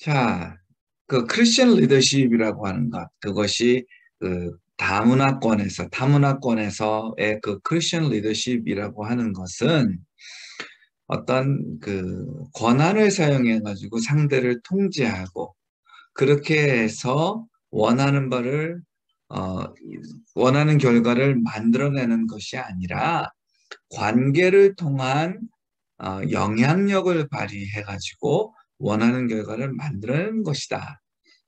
자, 그 크리스천 리더십이라고 하는 것, 그것이 그 타문화권에서의 그 크리스천 리더십이라고 하는 것은 어떤 그 권한을 사용해 가지고 상대를 통제하고 그렇게 해서 어, 원하는 결과를 만들어내는 것이 아니라 관계를 통한 영향력을 발휘해 가지고 원하는 결과를 만들어내는 것이다.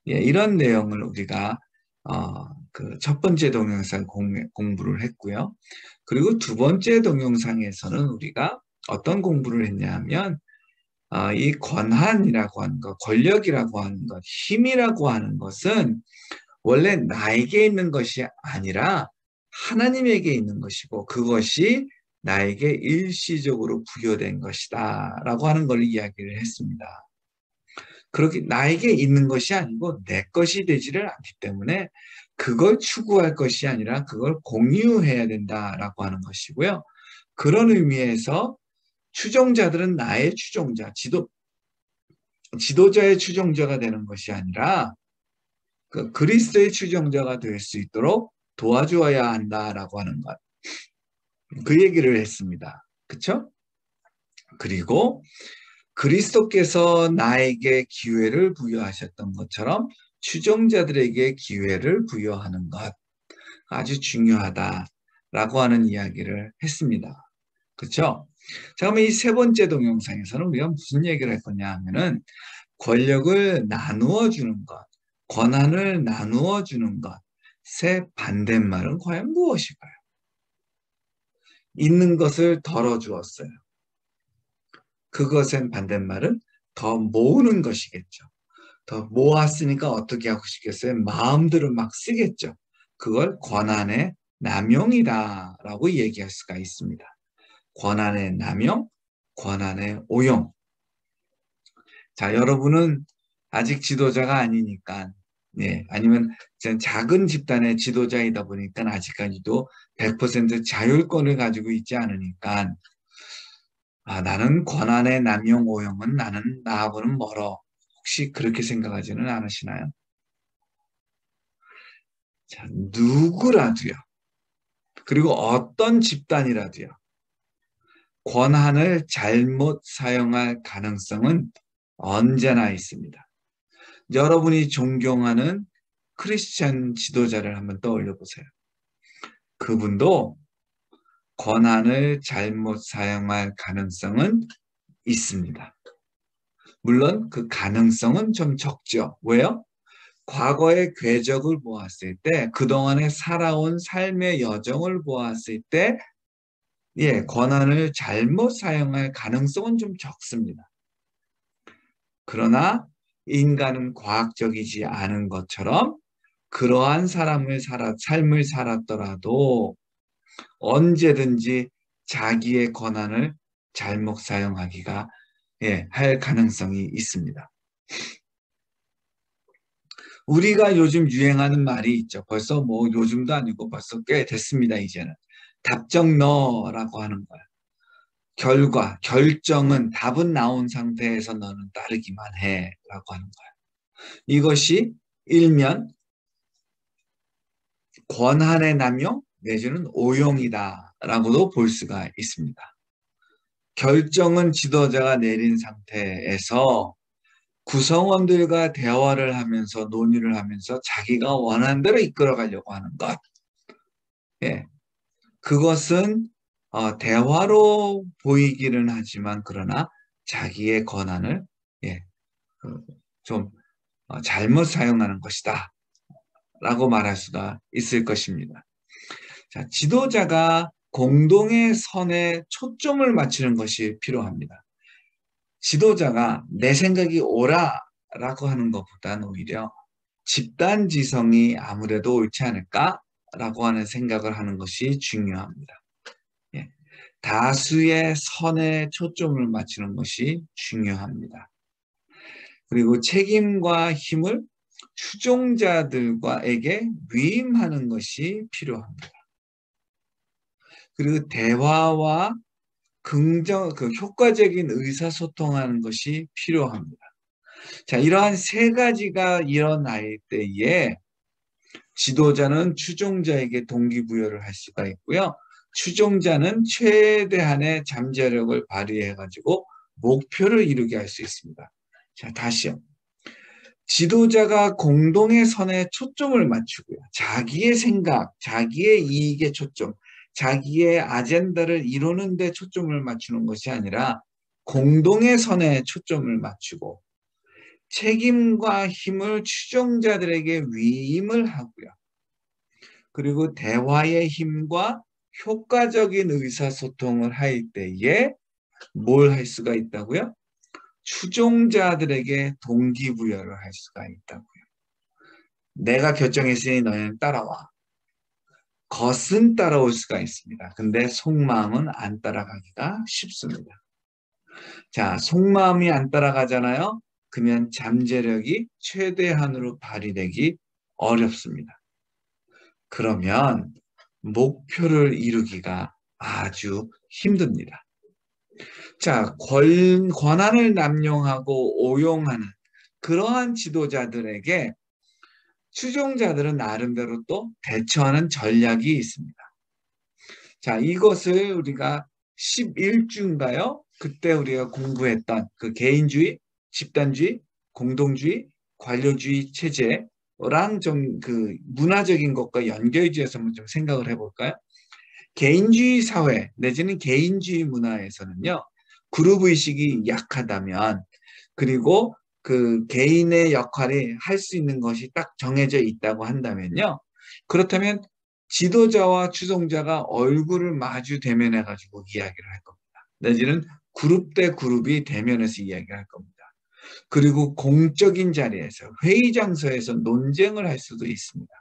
예, 이런 내용을 우리가 그 첫 번째 동영상 공부를 했고요. 그리고 두 번째 동영상에서는 우리가 어떤 공부를 했냐 하면 이 권한이라고 하는 것, 권력이라고 하는 것, 힘이라고 하는 것은 원래 나에게 있는 것이 아니라 하나님에게 있는 것이고 그것이 나에게 일시적으로 부여된 것이다 라고 하는 걸 이야기를 했습니다. 그렇게 나에게 있는 것이 아니고 내 것이 되지를 않기 때문에 그걸 추구할 것이 아니라 그걸 공유해야 된다라고 하는 것이고요. 그런 의미에서 추종자들은 나의 추종자, 지도자의 추종자가 되는 것이 아니라 그 그리스도의 추종자가 될 수 있도록 도와주어야 한다라고 하는 것. 그 얘기를 했습니다. 그렇죠? 그리고 그리스도께서 나에게 기회를 부여하셨던 것처럼 추종자들에게 기회를 부여하는 것 아주 중요하다라고 하는 이야기를 했습니다. 그렇죠? 자, 그럼 이 세 번째 동영상에서는 우리가 무슨 얘기를 할 거냐 하면은 권력을 나누어 주는 것, 권한을 나누어 주는 것의 반대말은 과연 무엇일까요? 있는 것을 덜어 주었어요. 그것의 반대말은 더 모으는 것이겠죠. 더 모았으니까 어떻게 하고 싶겠어요? 마음대로 막 쓰겠죠. 그걸 권한의 남용이다라고 얘기할 수가 있습니다. 권한의 남용, 권한의 오용. 자, 여러분은 아직 지도자가 아니니까, 예, 아니면 작은 집단의 지도자이다 보니까 아직까지도 100% 자율권을 가지고 있지 않으니까, 나는 권한의 남용, 오용은 나는 나하고는 멀어. 혹시 그렇게 생각하지는 않으시나요? 자, 누구라도요. 그리고 어떤 집단이라도요. 권한을 잘못 사용할 가능성은 언제나 있습니다. 여러분이 존경하는 크리스찬 지도자를 한번 떠올려 보세요. 그분도 권한을 잘못 사용할 가능성은 있습니다. 물론 그 가능성은 좀 적죠. 왜요? 과거의 궤적을 보았을 때, 그동안에 살아온 삶의 여정을 보았을 때, 예, 권한을 잘못 사용할 가능성은 좀 적습니다. 그러나 인간은 과학적이지 않은 것처럼 그러한 삶을 살았더라도 언제든지 자기의 권한을 잘못 사용하기가 할 가능성이 있습니다. 우리가 요즘 유행하는 말이 있죠. 벌써 뭐 요즘도 아니고 벌써 꽤 됐습니다, 이제는. 답정너라고 하는 거야. 결정은 답은 나온 상태에서 너는 따르기만 해라고 하는 거야. 이것이 일면 권한의 남용 내지는 오용이다라고도 볼 수가 있습니다. 결정은 지도자가 내린 상태에서 구성원들과 대화를 하면서 논의를 하면서 자기가 원하는 대로 이끌어가려고 하는 것. 예, 그것은 대화로 보이기는 하지만 그러나 자기의 권한을 예, 좀 잘못 사용하는 것이다 라고 말할 수가 있을 것입니다. 자, 지도자가 공동의 선에 초점을 맞추는 것이 필요합니다. 지도자가 내 생각이 옳아라고 하는 것보다는 오히려 집단 지성이 아무래도 옳지 않을까라고 하는 생각을 하는 것이 중요합니다. 예. 다수의 선에 초점을 맞추는 것이 중요합니다. 그리고 책임과 힘을 추종자들과에게 위임하는 것이 필요합니다. 그리고 대화와 효과적인 의사소통하는 것이 필요합니다. 자, 이러한 세 가지가 일어날 때에 지도자는 추종자에게 동기부여를 할 수가 있고요. 추종자는 최대한의 잠재력을 발휘해가지고 목표를 이루게 할 수 있습니다. 자, 다시요. 지도자가 공동의 선에 초점을 맞추고요. 자기의 생각, 자기의 이익에 초점, 자기의 아젠다를 이루는 데 초점을 맞추는 것이 아니라 공동의 선에 초점을 맞추고 책임과 힘을 추종자들에게 위임을 하고요. 그리고 대화의 힘과 효과적인 의사소통을 할 때에 뭘 할 수가 있다고요? 추종자들에게 동기부여를 할 수가 있다고요. 내가 결정했으니 너희는 따라와. 겉은 따라올 수가 있습니다. 근데 속마음은 안 따라가기가 쉽습니다. 자, 속마음이 안 따라가잖아요. 그러면 잠재력이 최대한으로 발휘되기 어렵습니다. 그러면 목표를 이루기가 아주 힘듭니다. 자, 권한을 남용하고 오용하는 그러한 지도자들에게 추종자들은 나름대로 또 대처하는 전략이 있습니다. 자, 이것을 우리가 11주인가요? 그때 우리가 공부했던 그 개인주의, 집단주의, 공동주의, 관료주의 체제랑 좀 그 문화적인 것과 연결지어서 한번 좀 생각을 해볼까요? 개인주의 사회 내지는 개인주의 문화에서는요, 그룹 의식이 약하다면 그리고 그 개인의 역할이 할 수 있는 것이 딱 정해져 있다고 한다면요. 그렇다면 지도자와 추종자가 얼굴을 마주 대면해 가지고 이야기를 할 겁니다. 내지는 그룹 대 그룹이 대면해서 이야기를 할 겁니다. 그리고 공적인 자리에서 회의 장소에서 논쟁을 할 수도 있습니다.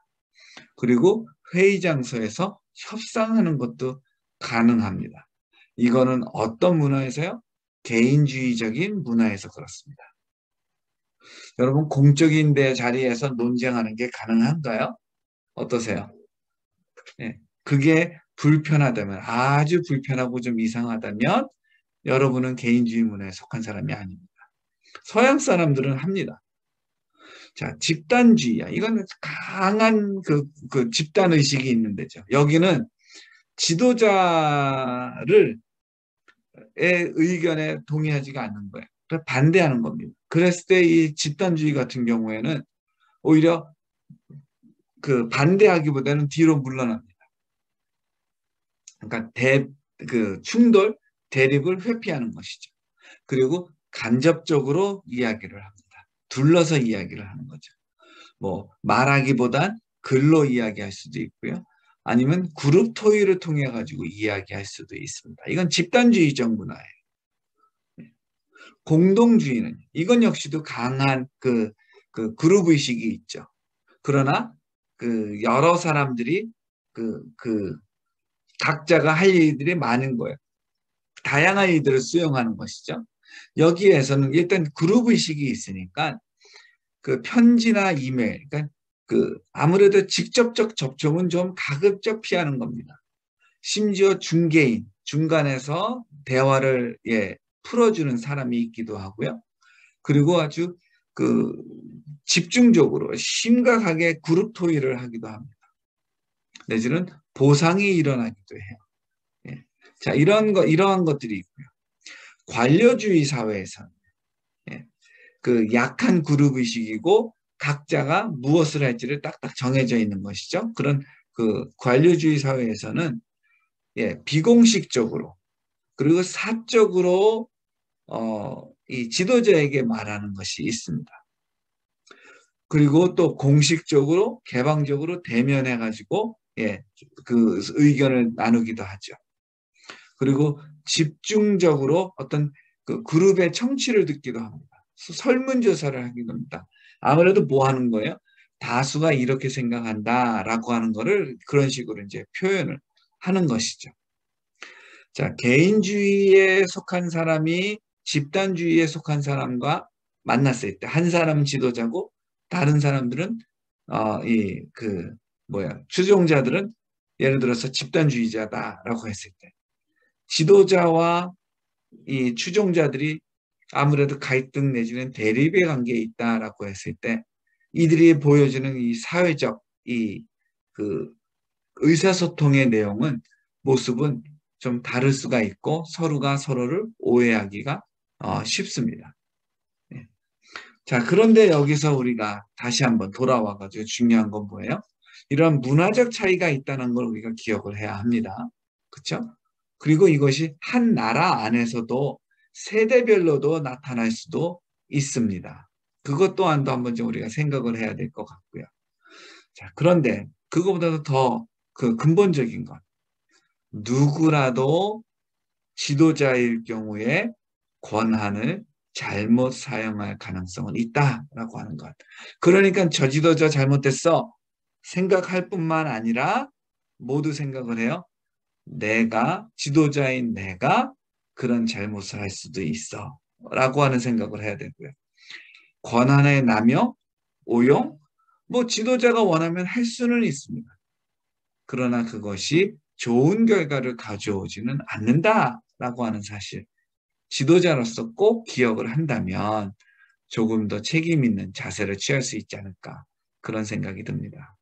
그리고 회의 장소에서 협상하는 것도 가능합니다. 이거는 어떤 문화에서요? 개인주의적인 문화에서 그렇습니다. 여러분, 공적인 데 자리에서 논쟁하는 게 가능한가요? 어떠세요? 네. 그게 불편하다면, 아주 불편하고 좀 이상하다면 여러분은 개인주의 문화에 속한 사람이 아닙니다. 서양 사람들은 합니다. 자, 집단주의야. 이건 강한 그 집단 의식이 있는 데죠. 여기는 지도자를 의 의견에 동의하지가 않는 거예요. 반대하는 겁니다. 그랬을 때 이 집단주의 같은 경우에는 오히려 그 반대하기보다는 뒤로 물러납니다. 그러니까 그 충돌, 대립을 회피하는 것이죠. 그리고 간접적으로 이야기를 합니다. 둘러서 이야기를 하는 거죠. 뭐 말하기보단 글로 이야기할 수도 있고요. 아니면 그룹 토의를 통해 가지고 이야기할 수도 있습니다. 이건 집단주의적 문화예요. 공동주의는 이건 역시도 강한 그 그룹 의식이 있죠. 그러나 그 여러 사람들이 그 각자가 할 일들이 많은 거예요. 다양한 일들을 수용하는 것이죠. 여기에서는 일단 그룹 의식이 있으니까 그 편지나 이메일, 그러니까 그 아무래도 직접적 접촉은 좀 가급적 피하는 겁니다. 심지어 중개인, 중간에서 대화를 풀어주는 사람이 있기도 하고요. 그리고 아주 그 집중적으로 심각하게 그룹 토의를 하기도 합니다. 내지는 보상이 일어나기도 해요. 예. 자, 이러한 것들이 있고요. 관료주의 사회에서는 그 약한 그룹 의식이고 각자가 무엇을 할지를 딱딱 정해져 있는 것이죠. 그런 그 관료주의 사회에서는 비공식적으로 그리고 사적으로 이 지도자에게 말하는 것이 있습니다. 그리고 또 공식적으로 개방적으로 대면해 가지고 그 의견을 나누기도 하죠. 그리고 집중적으로 어떤 그 그룹의 청취를 듣기도 합니다. 설문조사를 하기도 합니다. 아무래도 뭐 하는 거예요? 다수가 이렇게 생각한다라고 하는 거를 그런 식으로 이제 표현을 하는 것이죠. 자, 개인주의에 속한 사람이 집단주의에 속한 사람과 만났을 때 한 사람은 지도자고 다른 사람들은 추종자들은 예를 들어서 집단주의자다라고 했을 때 지도자와 이 추종자들이 아무래도 갈등 내지는 대립의 관계에 있다라고 했을 때 이들이 보여주는 이 사회적 그 의사소통의 내용은 모습은 좀 다를 수가 있고 서로가 서로를 오해하기가 쉽습니다. 네. 자, 그런데 여기서 우리가 다시 한번 돌아와가지고 중요한 건 뭐예요? 이런 문화적 차이가 있다는 걸 우리가 기억을 해야 합니다. 그렇죠? 그리고 이것이 한 나라 안에서도 세대별로도 나타날 수도 있습니다. 그것 또한도 한번 좀 우리가 생각을 해야 될 것 같고요. 자, 그런데 그거보다도 더 그 근본적인 것. 누구라도 지도자일 경우에 권한을 잘못 사용할 가능성은 있다라고 하는 것. 그러니까 저 지도자 잘못됐어. 생각할 뿐만 아니라 모두 생각을 해요. 지도자인 내가 그런 잘못을 할 수도 있어. 라고 하는 생각을 해야 되고요. 권한의 남용, 오용, 뭐 지도자가 원하면 할 수는 있습니다. 그러나 그것이 좋은 결과를 가져오지는 않는다라고 하는 사실. 지도자로서 꼭 기억을 한다면 조금 더 책임 있는 자세를 취할 수 있지 않을까 그런 생각이 듭니다.